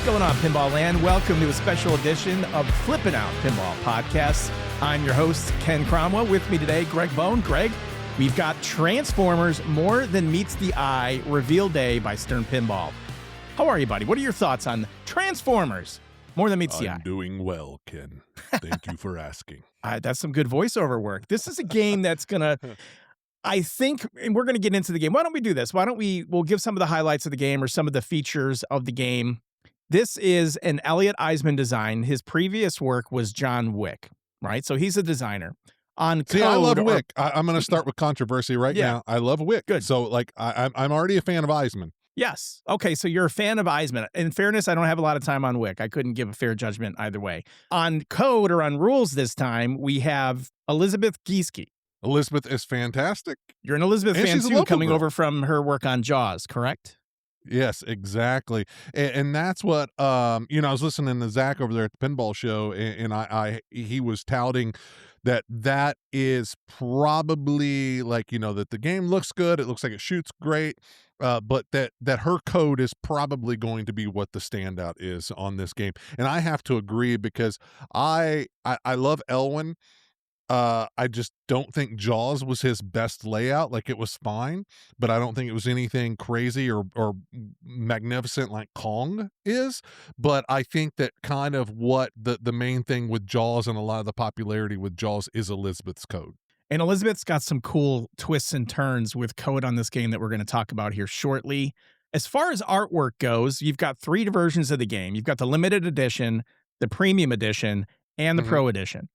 going on, Pinball Land? Welcome to a special edition of Flippin' Out Pinball Podcast. I'm your host, Ken Cromwell. With me today, Greg Bone. Greg, we've got Transformers More Than Meets the Eye Reveal Day by Stern Pinball. How are you, buddy? What are your thoughts on Transformers More Than Meets the Eye? I'm doing well, Ken. Thank you for asking. That's some good voiceover work. This is a game that's going to... I think, and we're going to get into the game. Why don't we do this? We'll give some of the highlights of the game or some of the features of the game. This is an Elliot Eisman design. His previous work was John Wick, right? So he's a designer. I love Wick. I'm going to start with controversy right now. I love Wick. Good. So, I'm already a fan of Eisman. Yes. Okay, so you're a fan of Eisman. In fairness, I don't have a lot of time on Wick. I couldn't give a fair judgment either way. On code or on rules this time, we have Elizabeth Gieske. Elizabeth is fantastic. You're an Elizabeth fan too, coming over from her work on Jaws, correct? Yes, exactly. And that's what, I was listening to Zach over there at the Pinball Show, and he was touting that is probably that the game looks good. It looks like it shoots great, but that her code is probably going to be what the standout is on this game. And I have to agree because I love Elwyn. I just don't think Jaws was his best layout. It was fine, but I don't think it was anything crazy or magnificent like Kong is. But I think that kind of what the main thing with Jaws and a lot of the popularity with Jaws is Elizabeth's code. And Elizabeth's got some cool twists and turns with code on this game that we're going to talk about here shortly. As far as artwork goes, you've got three versions of the game. You've got the limited edition, the premium edition, and the pro edition.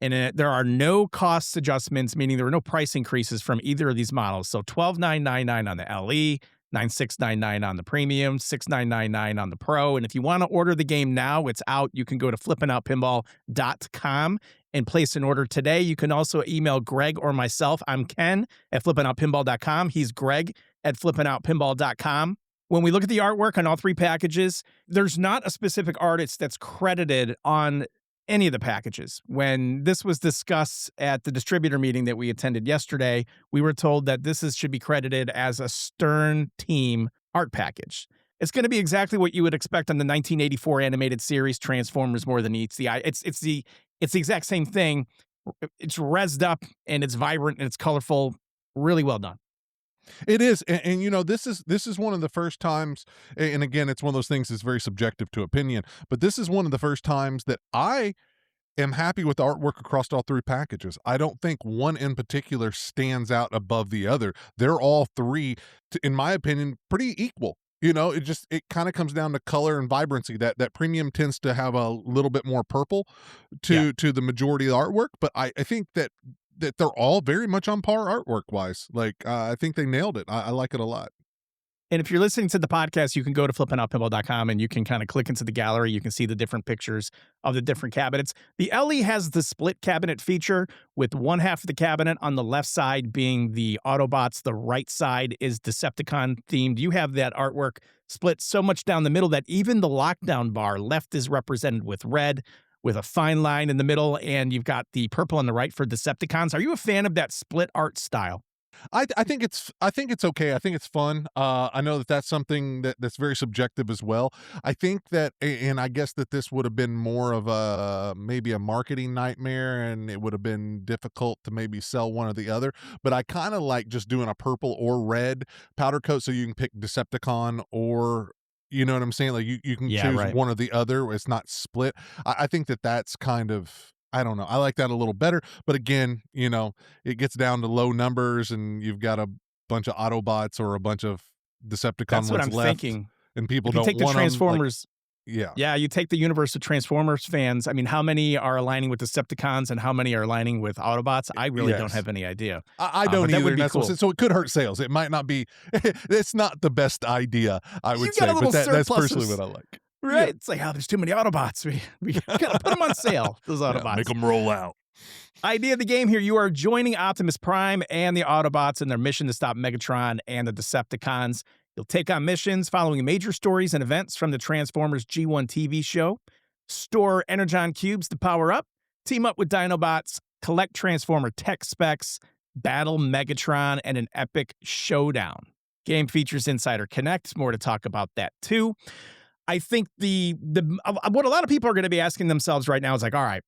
And there are no cost adjustments, meaning there are no price increases from either of these models. So $12,999 on the LE, $9,699 on the premium, $6,999 on the pro. And if you want to order the game now, it's out. You can go to flippinoutpinball.com and place an order today. You can also email Greg or myself. I'm Ken at flippinoutpinball.com. He's Greg at flippinoutpinball.com. When we look at the artwork on all three packages, there's not a specific artist that's credited on any of the packages. When this was discussed at the distributor meeting that we attended yesterday, we were told that should be credited as a Stern team art package. It's going to be exactly what you would expect on the 1984 animated series Transformers More Than Meets the Eye. It's the exact same thing. It's rezzed up and it's vibrant and it's colorful. Really well done. It is. And this is one of the first times, and again, it's one of those things that's very subjective to opinion, but this is one of the first times that I am happy with the artwork across all three packages. I don't think one in particular stands out above the other. They're all three, in my opinion, pretty equal. It kind of comes down to color and vibrancy. That premium tends to have a little bit more purple to the majority of the artwork, but I think that they're all very much on par artwork wise. I think they nailed it. I like it a lot. And if you're listening to the podcast, you can go to flippinoutpinball.com and you can kind of click into the gallery. You can see the different pictures of the different cabinets. The LE has the split cabinet feature with one half of the cabinet on the left side being the Autobots. The right side is Decepticon themed. You have that artwork split so much down the middle that even the lockdown bar left is represented with red, with a fine line in the middle, and you've got the purple on the right for Decepticons. Are you a fan of that split art style? I think it's okay. I think it's fun. I know that's something that's very subjective as well. I think that, and I guess that this would have been more of maybe a marketing nightmare, and it would have been difficult to maybe sell one or the other. But I kind of like just doing a purple or red powder coat, so you can pick Decepticon or. You know what I'm saying? You can choose one or the other. It's not split. I think that's kind of, I don't know. I like that a little better. But again, it gets down to low numbers and you've got a bunch of Autobots or a bunch of Decepticons That's what I'm left, thinking. And people if you don't take the want Transformers. Yeah, you take the universe of Transformers fans. I mean, how many are aligning with Decepticons and how many are aligning with Autobots? I really don't have any idea. I don't either. That would be cool. So it could hurt sales. It might not be. It's not the best idea, I would say, but that's personally what I like. Right? Yeah. It's like, there's too many Autobots. We gotta put them on sale. Those Autobots. Make them roll out. Idea of the game here: you are joining Optimus Prime and the Autobots in their mission to stop Megatron and the Decepticons. You'll take on missions following major stories and events from the Transformers G1 TV show, store Energon cubes to power up, team up with Dinobots, collect Transformer tech specs, battle Megatron, and an epic showdown. Game features Insider Connect. More to talk about that, too. I think what a lot of people are going to be asking themselves right now is like, all right,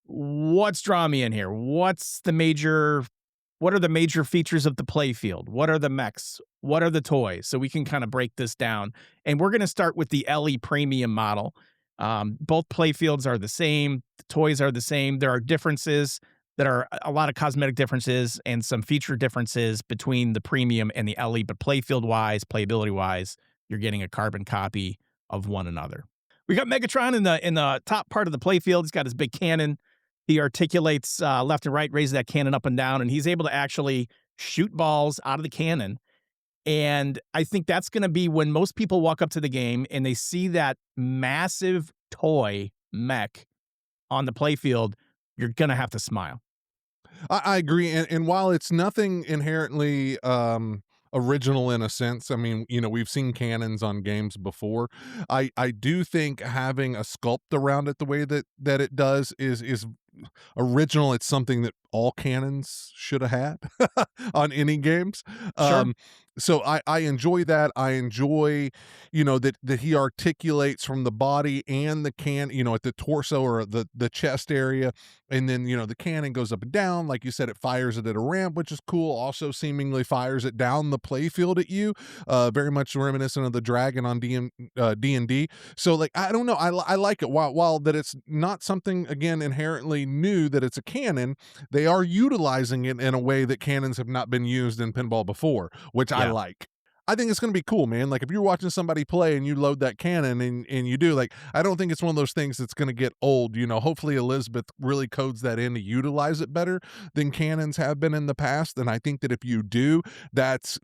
what's drawing me in here? What are the major features of the playfield? What are the mechs? What are the toys? So we can kind of break this down. And we're going to start with the LE premium model. Both playfields are the same. The toys are the same. There are differences that are a lot of cosmetic differences and some feature differences between the premium and the LE, but playfield wise, playability wise, you're getting a carbon copy of one another. We got Megatron in the top part of the playfield. He's got his big cannon. He articulates left and right, raises that cannon up and down, and he's able to actually shoot balls out of the cannon. And I think that's going to be when most people walk up to the game and they see that massive toy mech on the playfield, you're going to have to smile. I agree, and while it's nothing inherently original in a sense, I mean, we've seen cannons on games before. I do think having a sculpt around it the way that it does is original. It's something that all cannons should have had on any games. Sure. So I enjoy that. I enjoy, that he articulates from the body and the at the torso or the chest area. And then, the cannon goes up and down. Like you said, it fires it at a ramp, which is cool. Also seemingly fires it down the playfield at you. Very much reminiscent of the dragon on D&D. So like, I don't know. I like it. While that it's not something, again, inherently new, that it's a cannon, they are utilizing it in a way that cannons have not been used in pinball before, which I like. I think it's going to be cool, man. Like if you're watching somebody play and you load that cannon and you do, like, I don't think it's one of those things that's going to get old. Hopefully Elizabeth really codes that in to utilize it better than cannons have been in the past. And I think that if you do, that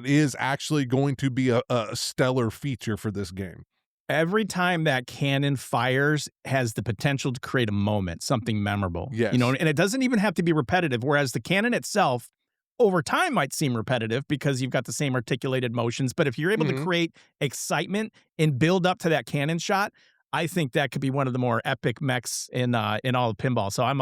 is actually going to be a stellar feature for this game. Every time that cannon fires has the potential to create a moment, something memorable. Yes. And it doesn't even have to be repetitive, whereas the cannon itself over time might seem repetitive because you've got the same articulated motions. But if you're able to create excitement and build up to that cannon shot, I think that could be one of the more epic mechs in all of pinball. So I'm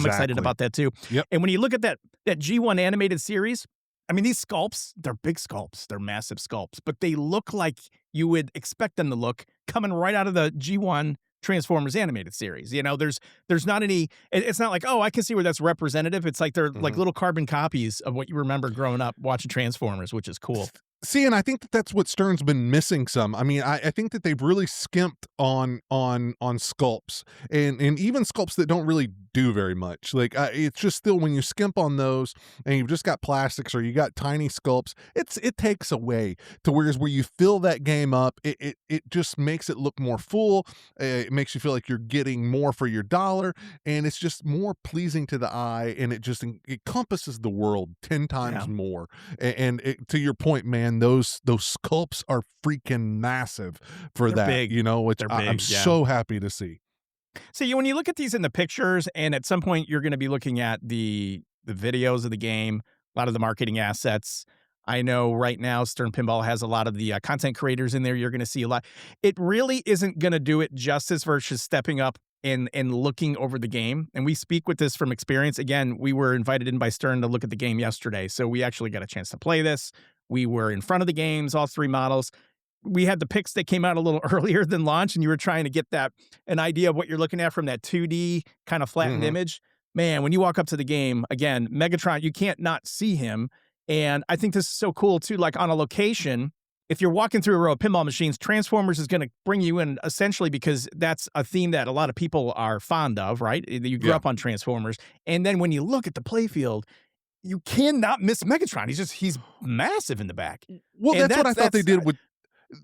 excited about that too. Yep. And when you look at that G1 animated series, I mean, these sculpts, they're big sculpts. They're massive sculpts, but they look like you would expect them to look coming right out of the G1 Transformers animated series. There's not any, it's not like, oh, I can see where that's representative. It's like they're like little carbon copies of what you remember growing up watching Transformers, which is cool. See, and I think that's what Stern's been missing some. I mean, I think that they've really skimped on sculpts and even sculpts that don't really do very much. Like it's just still when you skimp on those and you've just got plastics or you got tiny sculpts, it takes away to where you fill that game up. It just makes it look more full. It makes you feel like you're getting more for your dollar, and it's just more pleasing to the eye, and it encompasses the world 10 times more. And to your point, man, those sculpts are freaking massive for They're that, big. which They're I'm big, so happy to see. So when you look at these in the pictures, and at some point you're going to be looking at the videos of the game, a lot of the marketing assets. I know right now Stern Pinball has a lot of the content creators in there. You're going to see a lot. It really isn't going to do it justice versus stepping up and looking over the game. And we speak with this from experience. Again, we were invited in by Stern to look at the game yesterday, so we actually got a chance to play this. We were in front of the games, all three models. We had the pics that came out a little earlier than launch, and you were trying to get an idea of what you're looking at from that 2D kind of flattened image. Man, when you walk up to the game, again, Megatron, you can't not see him. And I think this is so cool too. Like on a location, if you're walking through a row of pinball machines, Transformers is going to bring you in essentially because that's a theme that a lot of people are fond of, right? You grew up on Transformers. And then when you look at the playfield, you cannot miss Megatron. He's massive in the back. Well, that's what I thought they did with.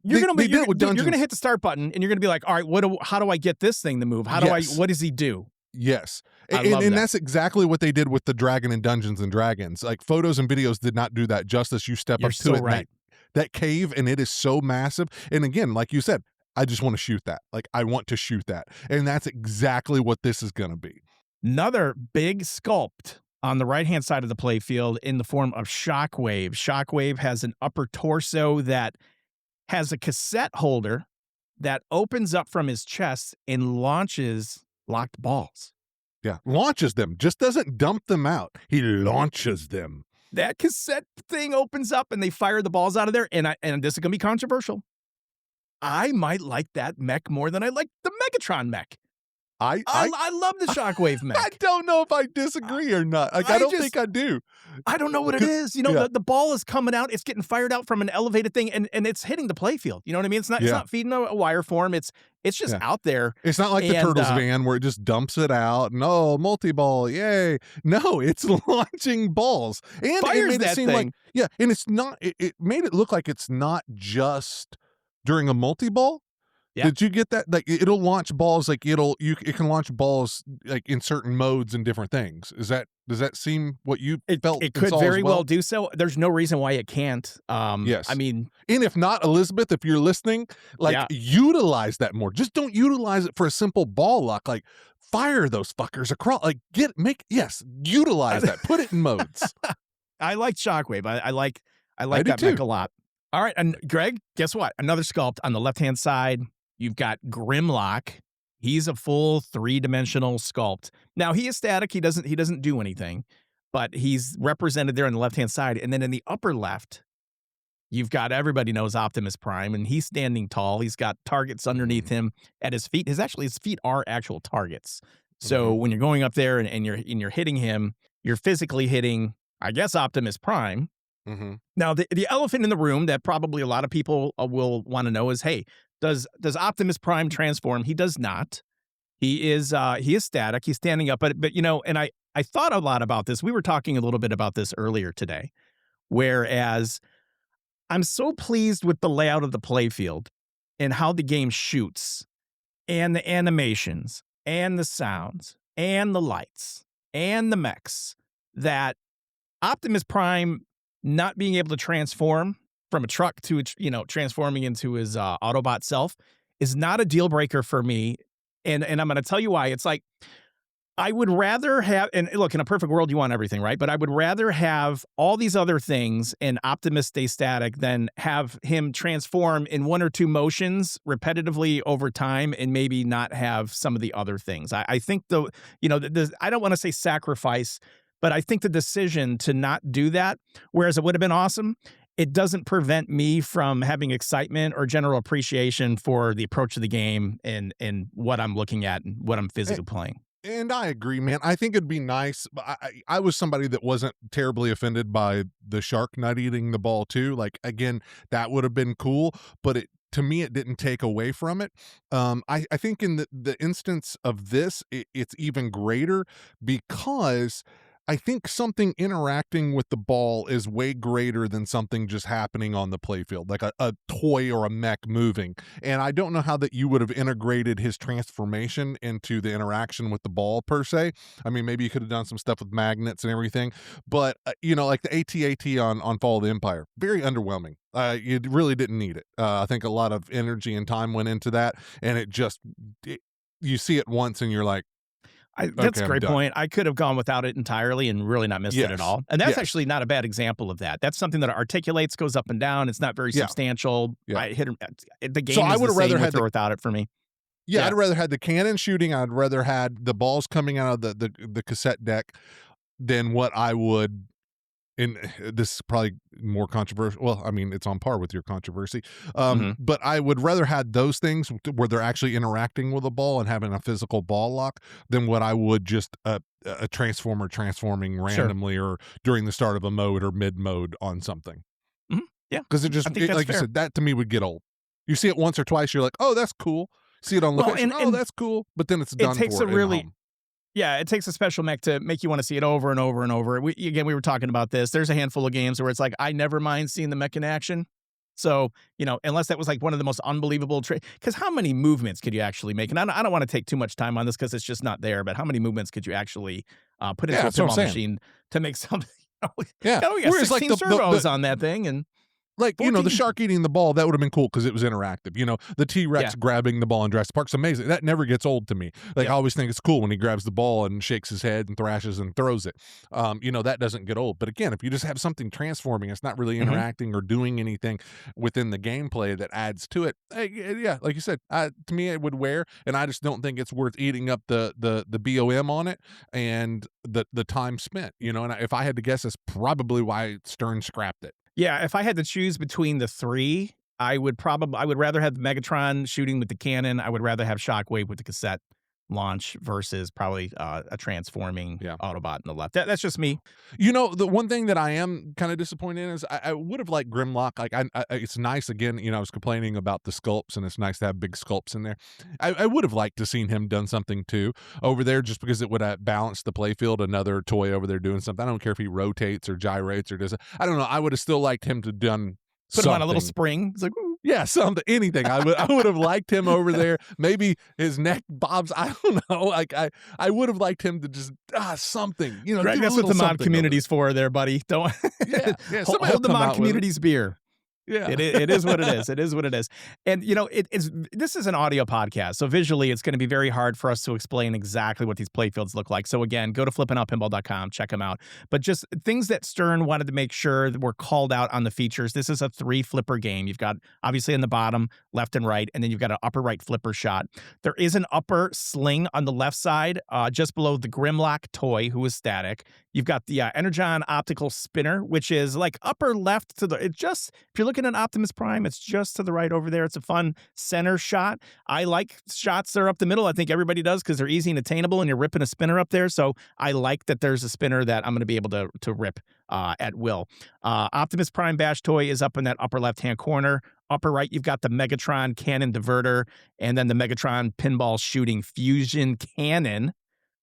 You're gonna hit the start button and you're gonna be like, all right, how do I get this thing to move? What does he do? Yes. And that's exactly what they did with the dragon in Dungeons and Dragons. Like photos and videos did not do that justice. You step up to it, right. That cave, and it is so massive. And again, like you said, I just want to shoot that. Like I want to shoot that. And that's exactly what this is going to be. Another big sculpt on the right-hand side of the playfield in the form of Shockwave. Shockwave has an upper torso that has a cassette holder that opens up from his chest and launches locked balls. Yeah, launches them. Just doesn't dump them out. He launches them. That cassette thing opens up and they fire the balls out of there. And this is going to be controversial. I might like that mech more than I like the Megatron mech. I I I love the Shockwave I mech. don't know if I Uh, disagree or not. Like, I I don't just think I do. I don't know what it 'Cause is. yeah, The ball is coming out, it's getting fired out from an elevated thing, and it's hitting the playfield. You know what I mean? It's yeah, not feeding a wire form. It's just yeah. out there. It's not like the And Turtles van where it just dumps it out and, "Oh, multi-ball, yay." No, it's launching balls, and it fires made it that seem like thing. yeah, and it's not it made it look like it's not just during a multi-ball. Yeah. Did you get that? Like, it'll launch balls, like, it can launch balls, like, in certain modes and different things. Does that seem what you felt It and could saw as very well well? do so. There's no reason why it can't. I Yes. mean, And if not, Elizabeth, if you're listening, like, yeah. utilize that more. Just don't utilize it for a simple ball lock, like, fire those fuckers across, like, utilize that, put it in modes. I like Shockwave. I I like do that mech too. a lot. All right, and Greg, guess what? Another sculpt on the left-hand side. You've got Grimlock. He's a full three-dimensional sculpt. Now he is static. He doesn't do anything, but he's represented there on the left-hand side. And then in the upper left, you've got everybody knows Optimus Prime, and he's standing tall. He's got targets underneath Mhm, him at his feet. His feet are actual targets. So mhm, when you're going up there and you're hitting him, you're physically hitting, I guess, Optimus Prime. mhm. Now, the elephant in the room that probably a lot of people will want to know is, hey, does Optimus Prime transform? He does not. He is static. He's standing up, but and I thought a lot about this. We were talking a little bit about this earlier today. Whereas I'm so pleased with the layout of the playfield and how the game shoots and the animations and the sounds and the lights and the mechs that Optimus Prime not being able to transform from a truck to transforming into his Autobot self is not a deal breaker for me, and I'm going to tell you why. It's like I would rather have, and look, in a perfect world, you want everything, right? But I would rather have all these other things and Optimus stay static than have him transform in one or two motions repetitively over time and maybe not have some of the other things. I think I don't want to say sacrifice, but I think the decision to not do that, whereas it would have been awesome, it doesn't prevent me from having excitement or general appreciation for the approach of the game and what I'm looking at and what I'm physically playing. And I agree, man. I think it'd be nice. But I was somebody that wasn't terribly offended by the shark not eating the ball too. Like again, that would have been cool, but it to me it didn't take away from it. I think in the instance of this, it's even greater because I think something interacting with the ball is way greater than something just happening on the playfield, like a toy or a mech moving. And I don't know how that you would have integrated his transformation into the interaction with the ball per se. I mean, maybe you could have done some stuff with magnets and everything, but like the AT-AT on Fall of the Empire, very underwhelming. You really didn't need it. I think a lot of energy and time went into that, and you see it once and you're like, That's okay, a I'm great done. point. I could have gone without it entirely and really not missed it at Yes. all. And that's Yes. actually not a bad example of that. That's something that articulates, goes up and down. It's not very Yeah. substantial. Yeah. The So game I is would the have rather same had with or the without it for me. yeah, Yeah. I'd rather had the cannon shooting. I'd rather had the balls coming out of the cassette deck than what I would. And this is probably more controversial. Well, I mean, it's on par with your controversy. Hmm. But I would rather had those things where they're actually interacting with a ball and having a physical ball lock than what I would just a transformer transforming Sure. randomly or during the start of a mode or mid mode on something. Hmm. Yeah. Because I think that's like you fair. said, that to me would get old. You see it once or twice, you're like, oh, that's cool. See it on Well, location, oh, and that's cool. But then it's it done takes a for in really home. Yeah, it takes a special mech to make you want to see it over and over and over. We were talking about this. There's a handful of games where it's like, I never mind seeing the mech in action. So, unless that was like one of the most unbelievable because how many movements could you actually make? And I don't want to take too much time on this because it's just not there, but how many movements could you actually put Yeah, into a that's what I'm pinball saying. machine to make something? Yeah. We got Whereas like 16 servos the on that thing and like, the 14. shark eating the ball, that would have been cool because it was interactive. The Yeah. T-Rex grabbing the ball in Jurassic Park's amazing. That never gets old to me. Like, I Yeah. always think it's cool when he grabs the ball and shakes his head and thrashes and throws it. That doesn't get old. But again, if you just have something transforming, it's not really Hmm. interacting or doing anything within the gameplay that adds to it. Yeah, like you said, to me it would wear, and I just don't think it's worth eating up the BOM on it and the time spent. And if I had to guess, that's probably why Stern scrapped it. Yeah. If I had to choose between the three, I would rather have Megatron shooting with the cannon. I would rather have Shockwave with the cassette launch versus probably a transforming Yeah. Autobot in the left. That's just me. You know, the one thing that I am kind of disappointed in is I would have liked Grimlock. Like, it's nice again. You know, I was complaining about the sculpts, and it's nice to have big sculpts in there. I would have liked to seen him done something too over there, just because it would have balanced the playfield. Another toy over there doing something. I don't care if he rotates or gyrates or does. I don't know. I would have still liked him to done Put him on a little something. spring. It's like, ooh. Yeah, something, anything. I would have liked him over there. Maybe his neck bobs. I don't know. Like I would have liked him to just something. You know, Greg, do a that's what little the mod something over community's for, there, buddy. Don't there. Yeah. hold the mod community's beer. Yeah. It is what it is. It is what it is. And, you know, this is an audio podcast, so visually it's going to be very hard for us to explain exactly what these playfields look like. So again, go to flippingoutpinball.com, check them out. But just things that Stern wanted to make sure that were called out on the features. This is a 3-flipper game. You've got, obviously, in the bottom, left and right, and then you've got an upper right flipper shot. There is an upper sling on the left side, just below the Grimlock toy, who is static. You've got the Energon optical spinner, which is like upper left to the, if you're looking at Optimus Prime, it's just to the right over there. It's a fun center shot. I like shots that are up the middle. I think everybody does because they're easy and attainable, and you're ripping a spinner up there. So I like that there's a spinner that I'm going to be able to rip at will. Optimus Prime Bash toy is up in that upper left-hand corner. Upper right, you've got the Megatron cannon diverter, and then the Megatron pinball shooting fusion cannon.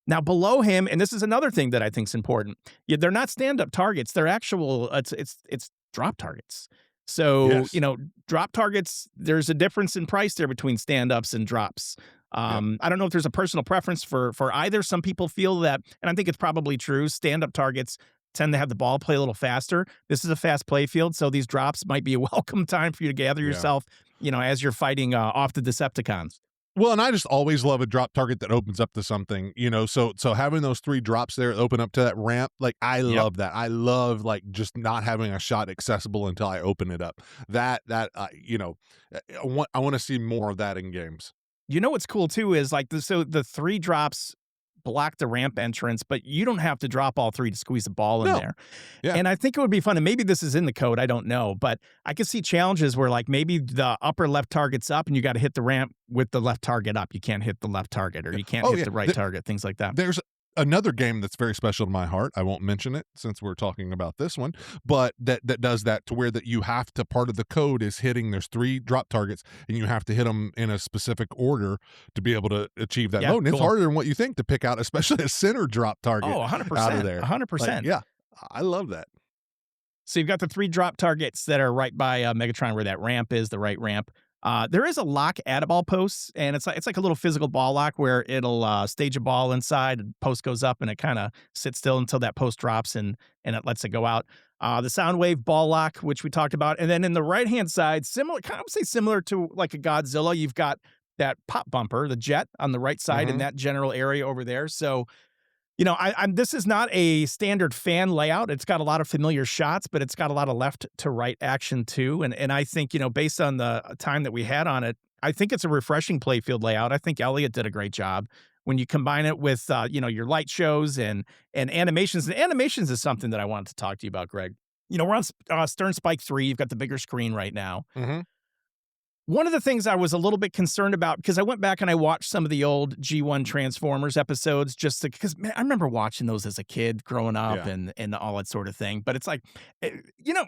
Now below him, and this is another thing that I think is important. Yeah, they're not stand-up targets. They're actual. It's drop targets. So Yes. you know, drop targets. There's a difference in price there between stand-ups and drops. I don't know if there's a personal preference for either. Some people feel that, and I think it's probably true. Stand-up targets tend to have the ball play a little faster. This is a fast play field, so these drops might be a welcome time for you to gather yourself. You know, as you're fighting off the Decepticons. Well, and I just always love a drop target that opens up to something, you know. So having those 3 drops there open up to that ramp, like I love that. I love like just not having a shot accessible until I open it up. That you know, I want to see more of that in games. You know what's cool too is like the 3 drops block the ramp entrance, but you don't have to drop all 3 to squeeze the ball in there. Yeah. And I think it would be fun, and maybe this is in the code, I don't know, but I could see challenges where like maybe the upper left target's up and you got to hit the ramp with the left target up. You can't hit the left target, or you can't hit the right target, things like that. There's another game that's very special to my heart. I won't mention it since we're talking about this one, but that does that to where that you have to, part of the code is hitting, there's 3 drop targets and you have to hit them in a specific order to be able to achieve that mode. And it's harder than what you think to pick out, especially a center drop target. Oh, 100%. Out of there. 100%. Like, yeah, I love that. So you've got the 3 drop targets that are right by Megatron, where that ramp is, the right ramp. There is a lock at a ball post, and it's like a little physical ball lock where it'll stage a ball inside, and post goes up, and it kind of sits still until that post drops, and it lets it go out. The Soundwave ball lock, which we talked about, and then in the right hand side, similar to like a Godzilla, you've got that pop bumper, the jet on the right side in that general area over there. So, you know, this is not a standard fan layout. It's got a lot of familiar shots, but it's got a lot of left to right action too. And I think, you know, based on the time that we had on it, I think it's a refreshing playfield layout. I think Elliot did a great job. When you combine it with, you know, your light shows and animations. And animations is something that I wanted to talk to you about, Greg. You know, we're on Stern Spike 3. You've got the bigger screen right now. One of the things I was a little bit concerned about, because I went back and I watched some of the old G1 Transformers episodes, just because I remember watching those as a kid growing up and all that sort of thing. But it's like, you know,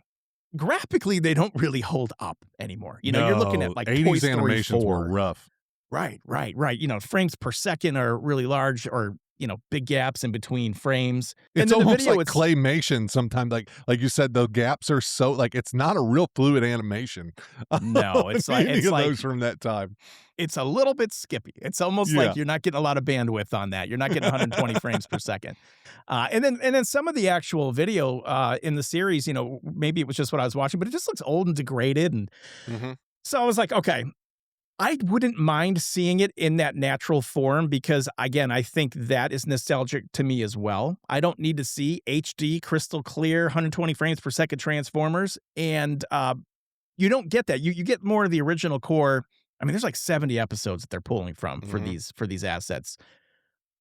graphically, they don't really hold up anymore. You know, you're looking at like 80s Toy Story animations 4. were rough. Right. You know, frames per second are really large, or, you know, big gaps in between frames. It's almost like claymation sometimes. Like you said, the gaps are so, like, it's not a real fluid animation. No, it's like those from that time. It's a little bit skippy. It's almost like you're not getting a lot of bandwidth on that. You're not getting 120 frames per second. And then some of the actual video in the series, you know, maybe it was just what I was watching, but it just looks old and degraded. And so I was like, okay, I wouldn't mind seeing it in that natural form because, again, I think that is nostalgic to me as well. I don't need to see HD, crystal clear, 120 frames per second Transformers. And you don't get that. You get more of the original core. I mean, there's like 70 episodes that they're pulling from for these assets.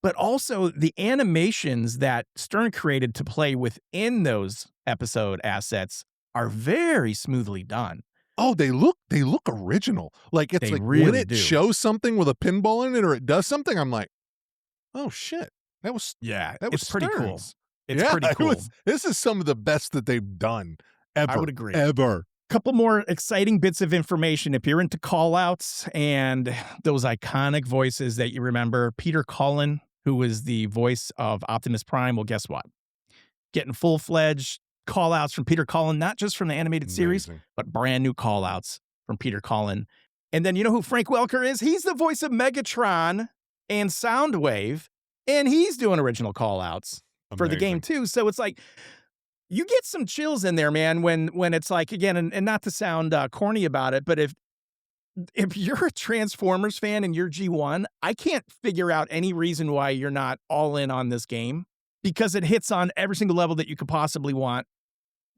But also the animations that Stern created to play within those episode assets are very smoothly done. Oh, they look original. Like, it's They like when really it do. shows something with a pinball in it or it does something, I'm like, "Oh, shit. That was Yeah, that was it's pretty cool. Stern's." It's Yeah, pretty it cool. was this is some of the best that they've done I would ever, agree. ever. Couple more exciting bits of information. If you're into call outs and those iconic voices that you remember, Peter Cullen, who was the voice of Optimus Prime, well, guess what? Getting full-fledged call outs from Peter Cullen, not just from the animated series, Amazing. but brand new call outs from Peter Cullen. And then you know who Frank Welker is? He's the voice of Megatron and Soundwave, and he's doing original call outs for the game Amazing. too. So it's like you get some chills in there, man, when it's like again, and not to sound corny about it, but if you're a Transformers fan and you're G1, I can't figure out any reason why you're not all in on this game because it hits on every single level that you could possibly want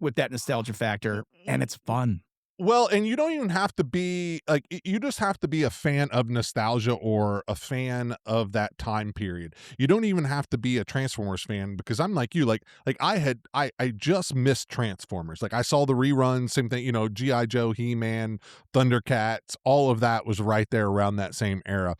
with that nostalgia factor, and it's fun. Well, and you don't even have to be like you just have to be a fan of nostalgia or a fan of that time period. You don't even have to be a Transformers fan because I'm like you, like I just missed Transformers. Like I saw the reruns, same thing, G.I. Joe, He-Man, Thundercats, all of that was right there around that same era.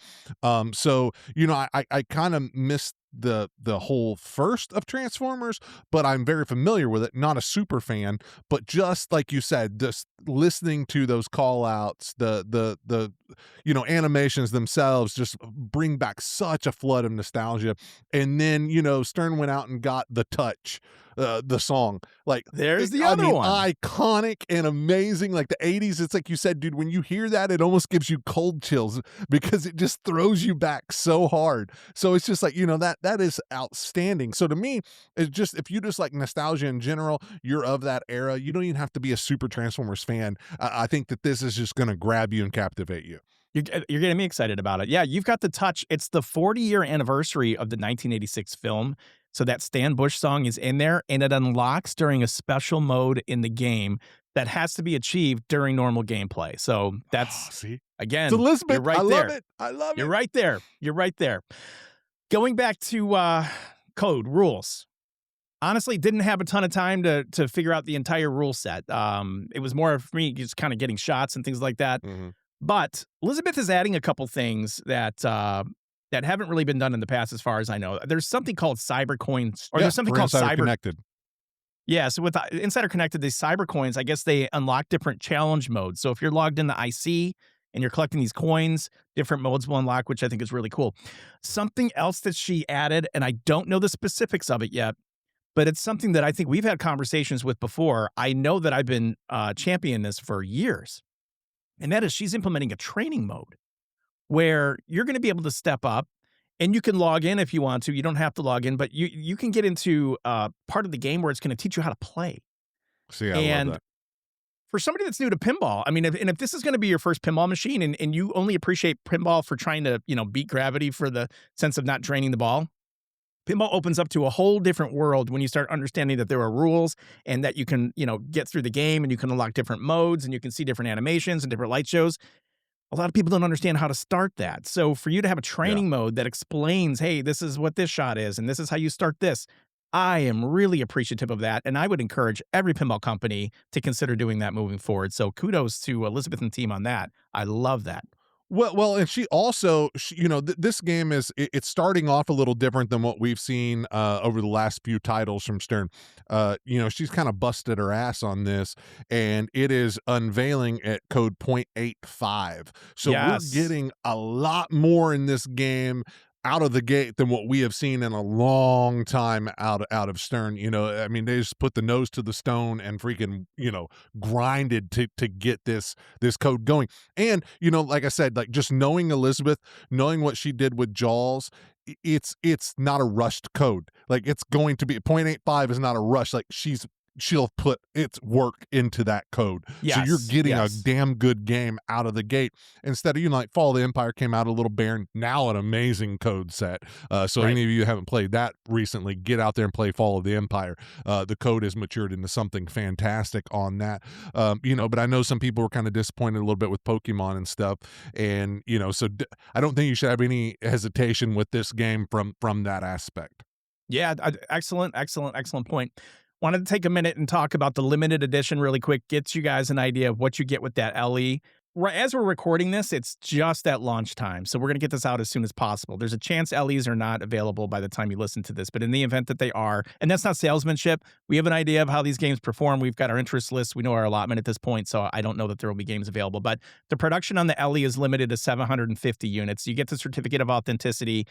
So I kind of missed the whole first of Transformers, but I'm very familiar with it, not a super fan, but just like you said, just listening to those call outs, the animations themselves just bring back such a flood of nostalgia. And then, Stern went out and got The Touch, the song. Like There's the I other mean, one. iconic and amazing. Like the 80s, it's like you said, dude, when you hear that, it almost gives you cold chills because it just throws you back so hard. So it's just like, that is outstanding. So to me, it's just if you just like nostalgia in general, you're of that era, you don't even have to be a super Transformers fan. I think that this is just going to grab you and captivate you. You're getting me excited about it. Yeah, you've got The Touch. It's the 40-year anniversary of the 1986 film. So that Stan Bush song is in there, and it unlocks during a special mode in the game that has to be achieved during normal gameplay. So Oh, that's, see, it's again, you're Elizabeth. I right love there. it. I love You're it. right there. You're right there. Going back to code rules. Honestly, didn't have a ton of time to figure out the entire rule set. It was more of me just kind of getting shots and things like that. Mhm. But Elizabeth is adding a couple things that haven't really been done in the past, as far as I know. There's something called cyber coins, or Yeah, there's something for called Insider cyber. Connected. Yeah, so with Insider Connected, these cyber coins, I guess they unlock different challenge modes. So if you're logged into IC and you're collecting these coins, different modes will unlock, which I think is really cool. Something else that she added, and I don't know the specifics of it yet, but it's something that I think we've had conversations with before. I know that I've been championing this for years, and that is she's implementing a training mode where you're going to be able to step up and you can log in if you want to. You don't have to log in, but you can get into part of the game where it's going to teach you how to play. See, I love And that. for somebody that's new to pinball, I mean, if this is going to be your first pinball machine and you only appreciate pinball for trying to, beat gravity for the sense of not draining the ball, pinball opens up to a whole different world when you start understanding that there are rules and that you can, get through the game and you can unlock different modes and you can see different animations and different light shows. A lot of people don't understand how to start that. So for you to have a Yeah. training mode that explains, hey, this is what this shot is, and this is how you start this, I am really appreciative of that. And I would encourage every pinball company to consider doing that moving forward. So kudos to Elizabeth and team on that. I love that. Well, and she also, this game it's starting off a little different than what we've seen over the last few titles from Stern. She's kind of busted her ass on this, and it is unveiling at code 0.85. So we're Yes. getting a lot more in this game out of the gate than what we have seen in a long time out of Stern. I mean, they just put the nose to the stone and freaking, grinded to get this code going. And, like I said, like just knowing Elizabeth, knowing what she did with Jaws, it's not a rushed code. Like it's going to be 0.85 is not a rush. Like she'll put its work into that code. So you're Yes. getting a Yes. damn good game out of the gate instead of, like Fall of the Empire came out a little barren, now an amazing code set. So Right. any of you who haven't played that recently, get out there and play Fall of the Empire. The code has matured into something fantastic on that. But I know some people were kind of disappointed a little bit with Pokemon and stuff. And, I don't think you should have any hesitation with this game from that aspect. Yeah. Excellent, excellent, excellent point. Wanted to take a minute and talk about the limited edition really quick, gets you guys an idea of what you get with that LE. Right as we're recording this, it's just at launch time, so we're going to get this out as soon as possible. There's a chance LEs are not available by the time you listen to this, but in the event that they are, and that's not salesmanship, we have an idea of how these games perform. We've got our interest list. We know our allotment at this point, so I don't know that there will be games available, but the production on the LE is limited to 750 units. You get the certificate of authenticity,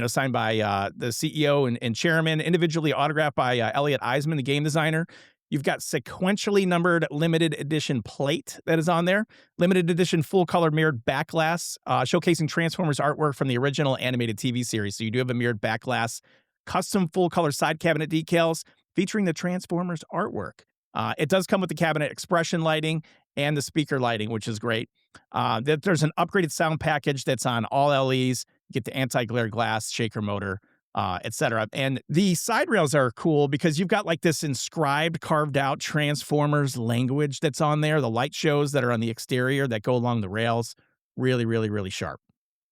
signed by the CEO and chairman, individually autographed by Elliot Eisman, the game designer. You've got sequentially numbered limited edition plate that is on there. Limited edition full color mirrored back glass, showcasing Transformers artwork from the original animated TV series. So you do have a mirrored back glass. Custom full color side cabinet decals featuring the Transformers artwork. It does come with the cabinet expression lighting and the speaker lighting, which is great. There's an upgraded sound package that's on all LEs. You get the anti-glare glass, shaker motor, etc. And the side rails are cool because you've got like this inscribed, carved out Transformers language that's on there. The light shows that are on the exterior that go along the rails. Really, really, really sharp.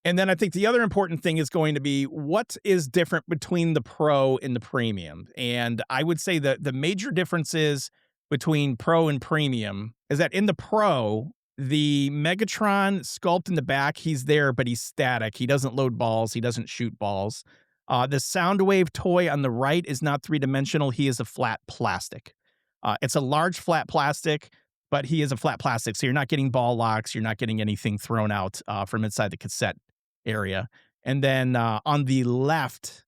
And then I think the other important thing is going to be what is different between the Pro and the Premium. And I would say that the major differences between Pro and Premium is that in the Pro, the Megatron sculpt in the back, he's there, but he's static. He doesn't load balls. He doesn't shoot balls. The Soundwave toy on the right is not three-dimensional. He is a flat plastic. It's a large flat plastic, but he is a flat plastic. So you're not getting ball locks. You're not getting anything thrown out from inside the cassette area. And then on the left,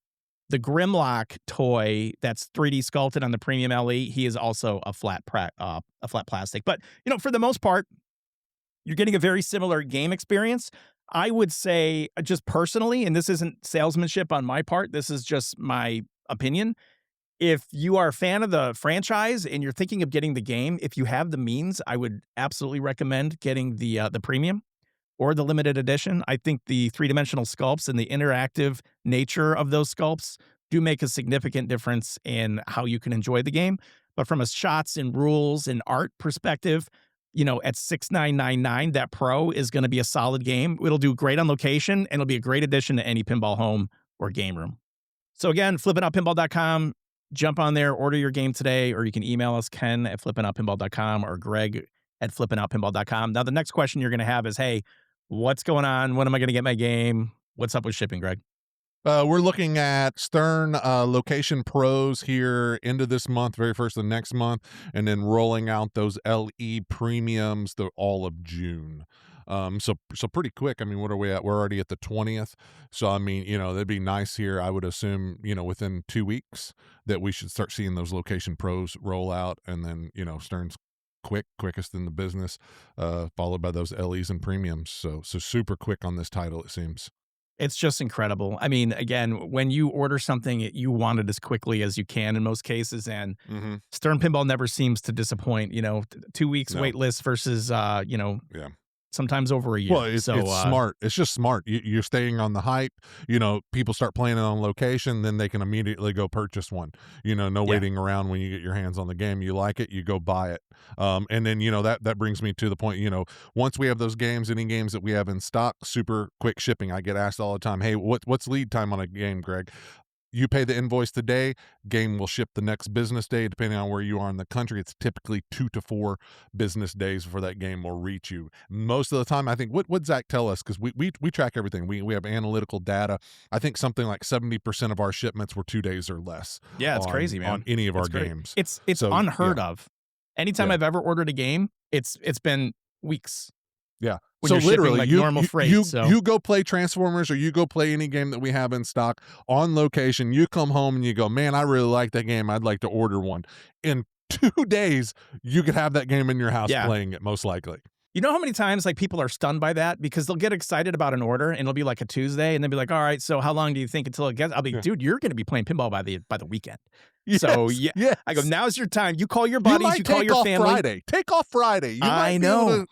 the Grimlock toy that's 3D sculpted on the Premium LE, he is also a flat plastic. But, for the most part, you're getting a very similar game experience. I would say, just personally, and this isn't salesmanship on my part, this is just my opinion. If you are a fan of the franchise and you're thinking of getting the game, if you have the means, I would absolutely recommend getting the Premium or the limited edition. I think the three-dimensional sculpts and the interactive nature of those sculpts do make a significant difference in how you can enjoy the game. But from a shots and rules and art perspective, at $6,999, that Pro is going to be a solid game. It'll do great on location, and it'll be a great addition to any pinball home or game room. So again, flippingoutpinball.com. Jump on there, order your game today, or you can email us, ken@flippingoutpinball.com or greg@flippingoutpinball.com. Now, the next question you're going to have is, hey, what's going on? When am I going to get my game? What's up with shipping, Greg? We're looking at Stern Location Pros here into this month, very first of next month, and then rolling out those LE Premiums all of June. So pretty quick. I mean, what are we at? We're already at the 20th. So, I mean, that'd be nice here. I would assume, within 2 weeks that we should start seeing those Location Pros roll out, and then, Stern's quickest in the business, followed by those LEs and Premiums. So super quick on this title, it seems. It's just incredible. I mean, again, when you order something, you want it as quickly as you can in most cases. And Stern Pinball never seems to disappoint. 2 weeks wait list versus, sometimes over a year. Well, it's smart. It's just smart. You're staying on the hype. People start playing it on location, then they can immediately go purchase one. No waiting around when you get your hands on the game. You like it, you go buy it. And then, that brings me to the point, once we have those games, any games that we have in stock, super quick shipping. I get asked all the time, hey, what's lead time on a game, Greg? You pay the invoice today, game will ship the next business day. Depending on where you are in the country, it's typically 2 to 4 business days before that game will reach you. Most of the time, I think, what Zach tell us? Because we track everything. We have analytical data. I think something like 70% of our shipments were 2 days or less. Yeah, it's crazy, man. On any of our games. It's unheard of. Anytime I've ever ordered a game, it's been weeks. Yeah. When you're literally normal freight. You go play Transformers or you go play any game that we have in stock on location. You come home and you go, man, I really like that game. I'd like to order one. In 2 days, you could have that game in your house playing it, most likely. You know how many times people are stunned by that? Because they'll get excited about an order and it'll be like a Tuesday and they'll be like, all right, so how long do you think until it gets? I'll be, dude, you're going to be playing pinball by the weekend. Yes, so I go, now's your time. You call your buddies, you call your family. Take off Friday. I know.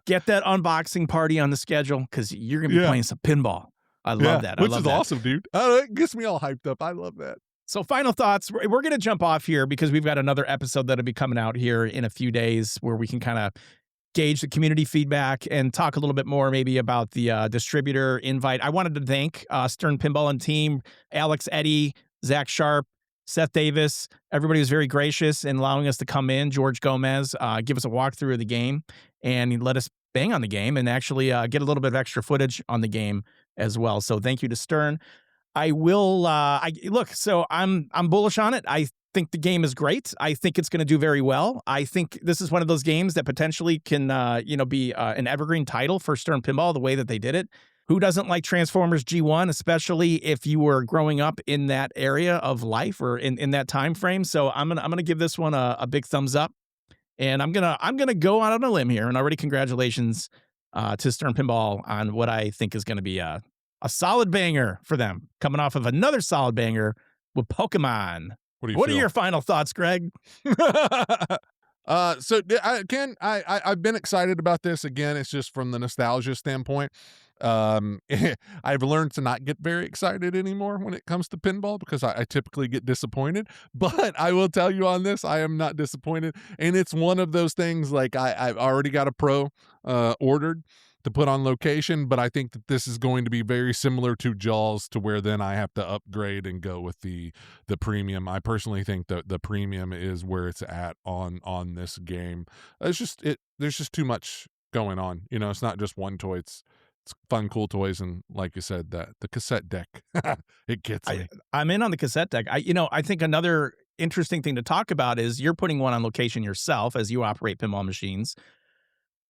Get that unboxing party on the schedule because you're going to be playing some pinball. I love that. Which is awesome, dude. It gets me all hyped up. I love that. So final thoughts. We're going to jump off here because we've got another episode that'll be coming out here in a few days where we can kind of gauge the community feedback and talk a little bit more maybe about the distributor invite. I wanted to thank Stern Pinball and team, Alex Eddy, Zach Sharp, Seth Davis, everybody was very gracious in allowing us to come in. George Gomez, give us a walkthrough of the game, and he let us bang on the game and actually get a little bit of extra footage on the game as well. So thank you to Stern. I will. So I'm bullish on it. I think the game is great. I think it's going to do very well. I think this is one of those games that potentially can, be an evergreen title for Stern Pinball. The way that they did it. Who doesn't like Transformers G1, especially if you were growing up in that area of life or in that time frame? So I'm gonna give this one a big thumbs up, and I'm gonna go out on a limb here. And already congratulations to Stern Pinball on what I think is going to be a solid banger for them, coming off of another solid banger with Pokemon. What are your final thoughts, Greg? Ken, I've been excited about this. Again, it's just from the nostalgia standpoint. I've learned to not get very excited anymore when it comes to pinball because I typically get disappointed. But I will tell you on this, I am not disappointed. And it's one of those things like I've already got a Pro ordered to put on location, but I think that this is going to be very similar to Jaws, to where then I have to upgrade and go with the premium. I personally think that the premium is where it's at on this game. There's just too much going on. It's not just one toy. It's fun, cool toys, and like you said, that the cassette deck, it gets me. I'm in on the cassette deck. I think another interesting thing to talk about is you're putting one on location yourself as you operate pinball machines.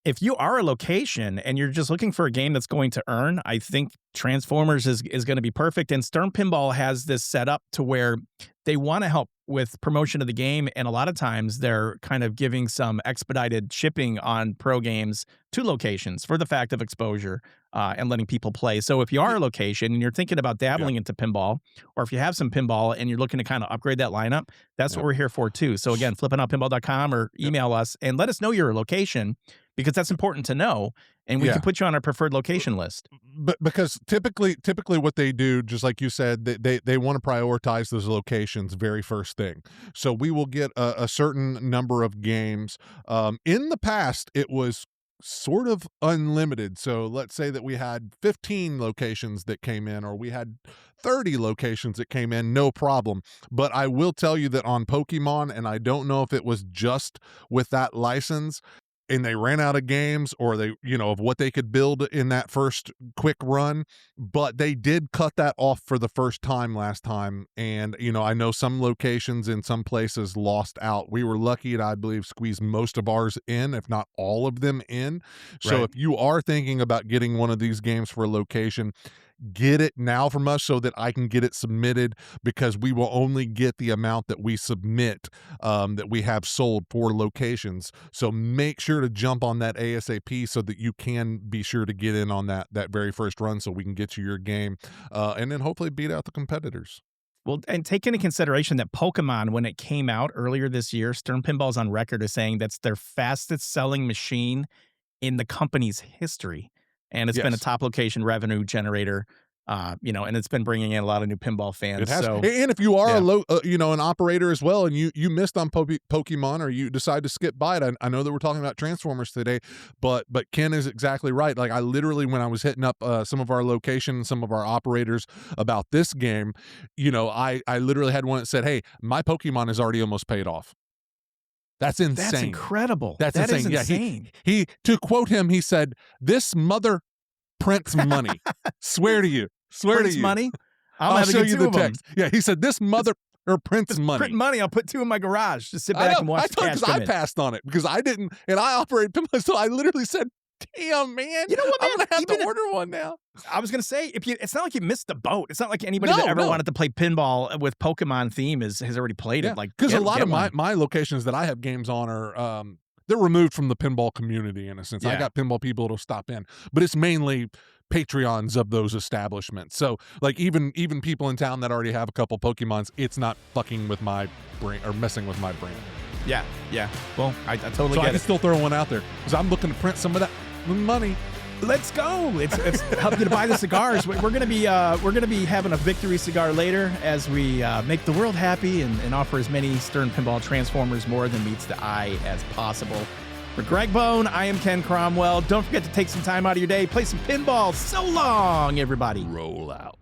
If you are a location and you're just looking for a game that's going to earn, I think Transformers is going to be perfect. And Stern Pinball has this set up to where they want to help with promotion of the game. And a lot of times they're kind of giving some expedited shipping on pro games to locations for the fact of exposure and letting people play. So if you are a location and you're thinking about dabbling into pinball, or if you have some pinball and you're looking to kind of upgrade that lineup, that's what we're here for too. So again, flippingoutpinball.com or email us and let us know your location, because that's important to know, and we can put you on our preferred location list. But because typically what they do, just like you said, they want to prioritize those locations very first thing. So we will get a certain number of games. In the past, it was sort of unlimited. So let's say that we had 15 locations that came in, or we had 30 locations that came in, no problem. But I will tell you that on Pokemon, and I don't know if it was just with that license, and they ran out of games, or they, of what they could build in that first quick run, but they did cut that off for the first time last time. And, I know some locations in some places lost out. We were lucky to, I believe, squeeze most of ours in, if not all of them in. So if you are thinking about getting one of these games for a location, get it now from us so that I can get it submitted, because we will only get the amount that we submit, that we have sold for locations. So make sure to jump on that ASAP so that you can be sure to get in on that very first run, so we can get you your game, and then hopefully beat out the competitors. Well, and take into consideration that Pokemon, when it came out earlier this year, Stern Pinball's on record as saying that's their fastest selling machine in the company's history. And it's been a top location revenue generator, and it's been bringing in a lot of new pinball fans. It has. So, and if you are an operator as well, and you missed on Pokemon, or you decide to skip by it, I know that we're talking about Transformers today, but Ken is exactly right. Like, I literally, when I was hitting up some of our locations, some of our operators about this game, I literally had one that said, "Hey, my Pokemon is already almost paid off." That's insane. That's incredible. That's that insane. Is insane. He to quote him, he said, "This mother prints money." Swear to you. Prints money? I'll show you the text. Yeah, he said, "This mother prints money." Print money. I'll put two in my garage. Just sit back and watch the cash come in. I passed on it because I didn't, and I operate pinball, so I literally said, "Damn, man, you know what, man? I'm gonna have to order one now." I was gonna say, it's not like you missed the boat. It's not like anybody that ever wanted to play pinball with Pokemon theme has already played it. Like, because a lot of my locations that I have games on are they're removed from the pinball community in a sense. I got pinball people that'll stop in, but it's mainly Patreons of those establishments. So like even people in town that already have a couple Pokemons, it's not fucking with my brain or messing with my brain. Yeah. Well, I totally get it. I can still throw one out there because I'm looking to print some of that money. Let's go. It's help you to buy the cigars. We're gonna be having a victory cigar later as we make the world happy and offer as many Stern Pinball Transformers more than meets the eye as possible. For Greg Bone, I am Ken Cromwell. Don't forget to take some time out of your day, play some pinball. So long, everybody. Roll out.